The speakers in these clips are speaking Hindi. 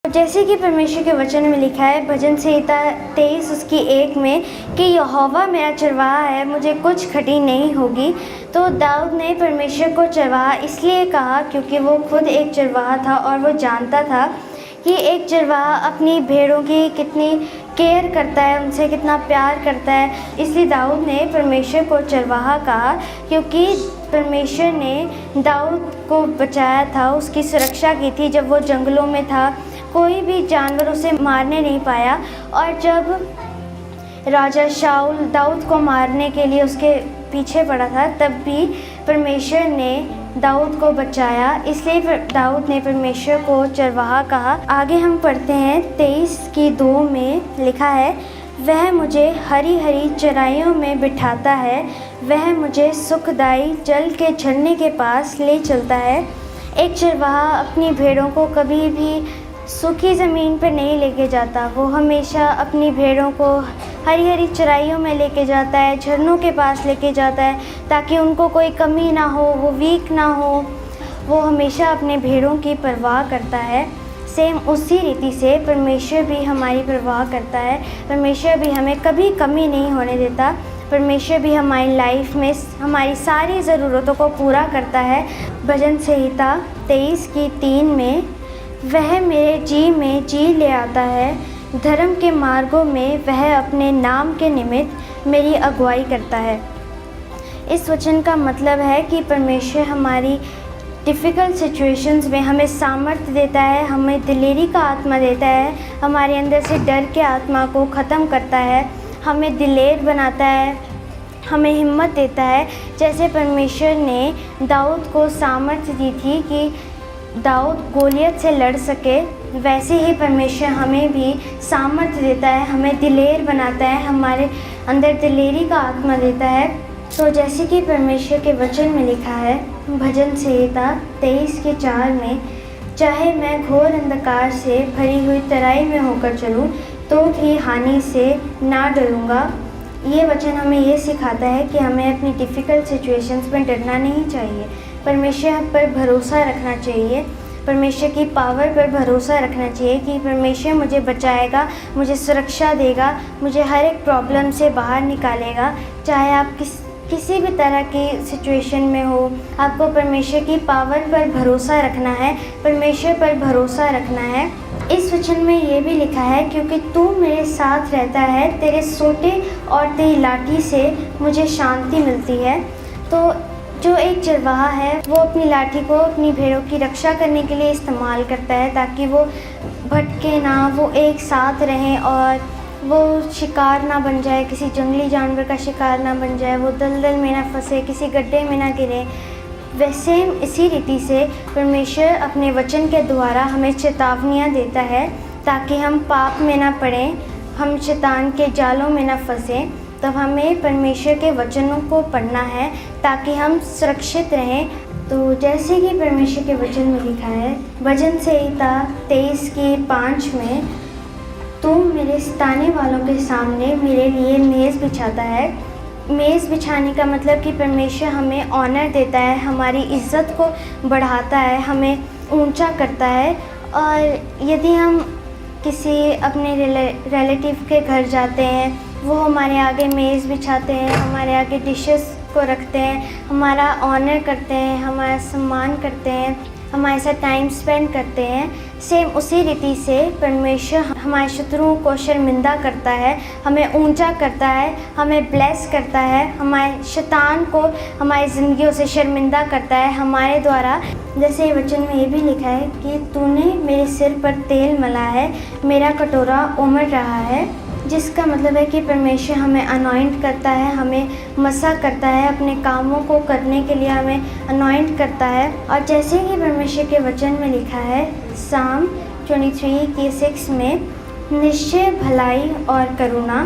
जैसे कि परमेश्वर के वचन में लिखा है भजन संहिता 23 उसकी 1 में कि यहोवा मेरा चरवाहा है, मुझे कुछ घटी नहीं होगी। तो दाऊद ने परमेश्वर को चरवाहा इसलिए कहा क्योंकि वो खुद एक चरवाहा था और वो जानता था कि एक चरवाहा अपनी भेड़ों की कितनी केयर करता है, उनसे कितना प्यार करता है। इसलिए दाऊद ने परमेश्वर को चरवाहा कहा क्योंकि परमेश्वर ने दाऊद को बचाया था, उसकी सुरक्षा की थी। जब वो जंगलों में था कोई भी जानवर उसे मारने नहीं पाया, और जब राजा शाऊल दाऊद को मारने के लिए उसके पीछे पड़ा था तब भी परमेश्वर ने दाऊद को बचाया। इसलिए दाऊद ने परमेश्वर को चरवाहा कहा। आगे हम पढ़ते हैं 23 की 2 में लिखा है, वह मुझे हरी हरी चराइयों में बिठाता है, वह मुझे सुखदाई जल के झरने के पास ले चलता है। एक चरवाहा अपनी भेड़ों को कभी भी सूखी ज़मीन पर नहीं लेके जाता, वो हमेशा अपनी भेड़ों को हरी हरी चराइयों में लेके जाता है, झरनों के पास लेके जाता है ताकि उनको कोई कमी ना हो, वो वीक ना हो। वो हमेशा अपने भेड़ों की परवाह करता है। सेम उसी रीति से परमेश्वर भी हमारी परवाह करता है। परमेश्वर भी हमें कभी कमी नहीं होने देता। परमेश्वर भी हमारी लाइफ में हमारी सारी ज़रूरतों को पूरा करता है। भजन संहिता 23 की 3 में वह मेरे जी में जी ले आता है, धर्म के मार्गों में वह अपने नाम के निमित्त मेरी अगुवाई करता है। इस वचन का मतलब है कि परमेश्वर हमारी डिफ़िकल्ट सिचुएशंस में हमें सामर्थ्य देता है, हमें दिलेरी का आत्मा देता है, हमारे अंदर से डर के आत्मा को ख़त्म करता है, हमें दिलेर बनाता है, हमें हिम्मत देता है। जैसे परमेश्वर ने दाऊद को सामर्थ्य दी थी कि दाऊद गोलियत से लड़ सके, वैसे ही परमेश्वर हमें भी सामर्थ्य देता है, हमें दिलेर बनाता है, हमारे अंदर दिलेरी का आत्मा देता है। तो जैसे कि परमेश्वर के वचन में लिखा है भजन संहिता 23 के 4 में, चाहे मैं घोर अंधकार से भरी हुई तराई में होकर चलूँ तो भी हानि से ना डरूँगा। ये वचन हमें ये सिखाता है कि हमें अपनी डिफ़िकल्ट सिचुएशंस में डरना नहीं चाहिए, परमेश्वर पर भरोसा रखना चाहिए, परमेश्वर की पावर पर भरोसा रखना चाहिए कि परमेश्वर मुझे बचाएगा, मुझे सुरक्षा देगा, मुझे हर एक प्रॉब्लम से बाहर निकालेगा। चाहे आप किसी भी तरह की सिचुएशन में हो, आपको परमेश्वर की पावर पर भरोसा रखना है, परमेश्वर पर भरोसा रखना है। इस वचन में ये भी लिखा है, क्योंकि तू मेरे साथ रहता है, तेरे सोटे और तेरी लाठी से मुझे शांति मिलती है। तो जो एक चरवाहा है वो अपनी लाठी को अपनी भेड़ों की रक्षा करने के लिए इस्तेमाल करता है ताकि वो भटके ना, वो एक साथ रहें और वो शिकार ना बन जाए, किसी जंगली जानवर का शिकार ना बन जाए, वो दलदल में ना फंसे, किसी गड्ढे में ना गिरे। वैसे इसी रीति से परमेश्वर अपने वचन के द्वारा हमें चेतावनियाँ देता है ताकि हम पाप में ना पड़ें, हम शैतान के जालों में ना फंसें। तब हमें परमेश्वर के वचनों को पढ़ना है ताकि हम सुरक्षित रहें। तो जैसे कि परमेश्वर के वचन में लिखा है भजन संहिता 23 की 5 में, तू मेरे सताने वालों के सामने मेरे लिए मेज़ बिछाता है। मेज़ बिछाने का मतलब कि परमेश्वर हमें ऑनर देता है, हमारी इज़्ज़त को बढ़ाता है, हमें ऊंचा करता है। और यदि हम किसी अपने रिलेटिव के घर जाते हैं, वो हमारे आगे मेज़ बिछाते हैं, हमारे आगे डिशेस को रखते हैं, हमारा ऑनर करते हैं, हमारा सम्मान करते हैं, हमारे साथ टाइम स्पेंड करते हैं। सेम उसी रीति से परमेश्वर हमारे शत्रुओं को शर्मिंदा करता है, हमें ऊंचा करता है, हमें ब्लेस करता है, हमारे शैतान को हमारी ज़िंदगियों से शर्मिंदा करता है हमारे द्वारा। जैसे वचन में ये भी लिखा है कि तूने मेरे सिर पर तेल मला है, मेरा कटोरा उमड़ रहा है, जिसका मतलब है कि परमेश्वर हमें अनॉइंट करता है, हमें मसा करता है, अपने कामों को करने के लिए हमें अनॉइंट करता है। और जैसे कि परमेश्वर के वचन में लिखा है साम 23 की 6 में, निश्चय भलाई और करुणा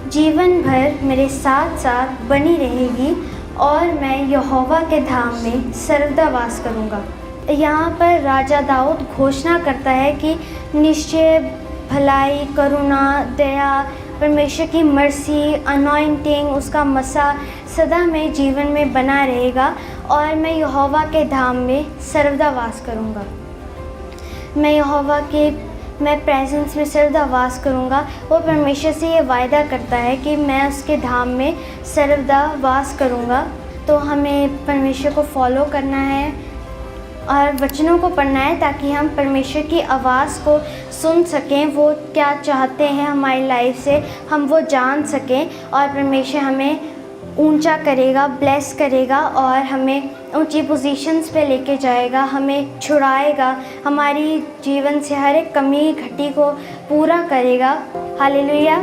जीवन भर मेरे साथ साथ बनी रहेगी और मैं यहोवा के धाम में सर्वदा वास करूँगा। यहाँ पर राजा दाऊद घोषणा करता है कि निश्चय भलाई, करुणा, दया, परमेश्वर की मर्सी, अनॉइंटिंग, उसका मसा सदा में जीवन में बना रहेगा और मैं यहोवा के धाम में सर्वदा वास करूँगा। मैं यहोवा के मैं प्रेजेंस में सर्वदा वास करूँगा। वो परमेश्वर से ये वायदा करता है कि मैं उसके धाम में सर्वदा वास करूँगा। तो हमें परमेश्वर को फॉलो करना है और वचनों को पढ़ना है ताकि हम परमेश्वर की आवाज़ को सुन सकें, वो क्या चाहते हैं हमारी लाइफ से हम वो जान सकें। और परमेश्वर हमें ऊंचा करेगा, ब्लेस करेगा और हमें ऊंची पोजीशंस पे लेके जाएगा, हमें छुड़ाएगा, हमारी जीवन से हर एक कमी घटी को पूरा करेगा। हालेलुया।